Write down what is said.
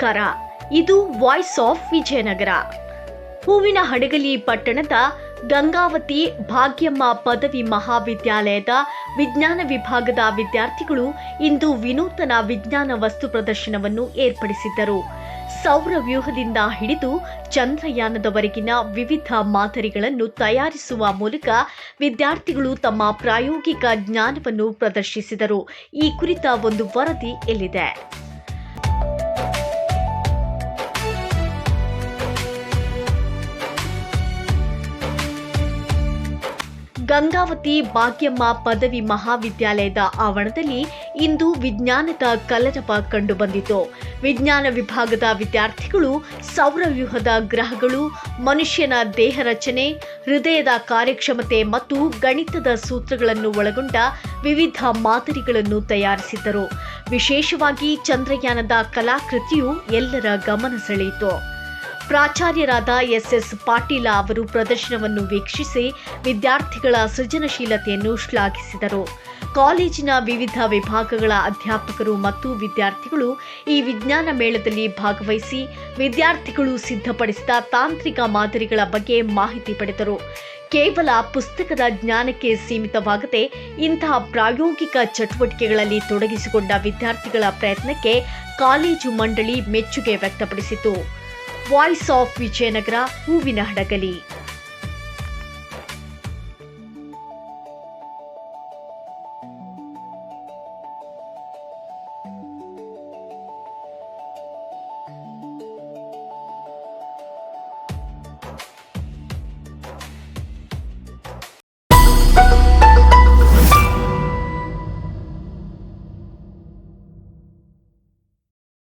ನಮಸ್ಕಾರ, ಇದು voice of Vijayanagara. ಹೂವಿನ ಹಡಗಲಿ ಪಟ್ಟಣದ ಗಂಗಾವತಿ ಭಾಗ್ಯಮ್ಮ ಪದವಿ ಮಹಾವಿದ್ಯಾಲಯದ ವಿಜ್ಞಾನ ವಿಭಾಗದ ವಿದ್ಯಾರ್ಥಿಗಳು ಇಂದು ವಿನೂತನ ವಿಜ್ಞಾನ ವಸ್ತು ಪ್ರದರ್ಶನವನ್ನು ಏರ್ಪಡಿಸಿದ್ದರು. ಸೌರವ್ಯೂಹದಿಂದ ಹಿಡಿದು ಚಂದ್ರಯಾನದವರೆಗಿನ ವಿವಿಧ ಮಾದರಿಗಳನ್ನು ತಯಾರಿಸುವ ಮೂಲಕ ವಿದ್ಯಾರ್ಥಿಗಳು ತಮ್ಮ ಪ್ರಾಯೋಗಿಕ ಜ್ಞಾನವನ್ನು ಪ್ರದರ್ಶಿಸಿದರು. ಈ ಕುರಿತ ಒಂದು ವರದಿ ಇಲ್ಲಿದೆ. ಗಂಗಾವತಿ ಭಾಗ್ಯಮ್ಮ ಪದವಿ ಮಹಾವಿದ್ಯಾಲಯದ ಆವರಣದಲ್ಲಿ ಇಂದು ವಿಜ್ಞಾನದ ಕಲರವ ಕಂಡುಬಂದಿತು. ವಿಜ್ಞಾನ ವಿಭಾಗದ ವಿದ್ಯಾರ್ಥಿಗಳು ಸೌರವ್ಯೂಹದ ಗ್ರಹಗಳು, ಮನುಷ್ಯನ ದೇಹ ರಚನೆ, ಹೃದಯದ ಕಾರ್ಯಕ್ಷಮತೆ ಮತ್ತು ಗಣಿತದ ಸೂತ್ರಗಳನ್ನು ಒಳಗೊಂಡ ವಿವಿಧ ಮಾದರಿಗಳನ್ನು ತಯಾರಿಸಿದ್ದರು. ವಿಶೇಷವಾಗಿ ಚಂದ್ರಯಾನದ ಕಲಾಕೃತಿಯು ಎಲ್ಲರ ಗಮನ ಸೆಳೆಯಿತು. ಪ್ರಾಚಾರ್ಯರಾದ ಎಸ್ ಪಾಟೀಲ ಅವರು ಪ್ರದರ್ಶನವನ್ನು ವೀಕ್ಷಿಸಿ ವಿದ್ಯಾರ್ಥಿಗಳ ಸೃಜನಶೀಲತೆಯನ್ನು ಶ್ಲಾಘಿಸಿದರು. ಕಾಲೇಜಿನ ವಿವಿಧ ವಿಭಾಗಗಳ ಅಧ್ಯಾಪಕರು ಮತ್ತು ವಿದ್ಯಾರ್ಥಿಗಳು ಈ ವಿಜ್ಞಾನ ಮೇಳದಲ್ಲಿ ಭಾಗವಹಿಸಿ ವಿದ್ಯಾರ್ಥಿಗಳು ಸಿದ್ಧಪಡಿಸಿದ ತಾಂತ್ರಿಕ ಮಾದರಿಗಳ ಬಗ್ಗೆ ಮಾಹಿತಿ ಪಡೆದರು. ಕೇವಲ ಪುಸ್ತಕದ ಜ್ಞಾನಕ್ಕೆ ಸೀಮಿತವಾಗದೆ ಇಂತಹ ಪ್ರಾಯೋಗಿಕ ಚಟುವಟಿಕೆಗಳಲ್ಲಿ ತೊಡಗಿಸಿಕೊಂಡ ವಿದ್ಯಾರ್ಥಿಗಳ ಪ್ರಯತ್ನಕ್ಕೆ ಕಾಲೇಜು ಮಂಡಳಿ ಮೆಚ್ಚುಗೆ ವ್ಯಕ್ತಪಡಿಸಿತು. ವಾಯ್ಸ್ ಆಫ್ ವಿಜಯನಗರ, ಹೂವಿನ ಹಡಗಲಿ.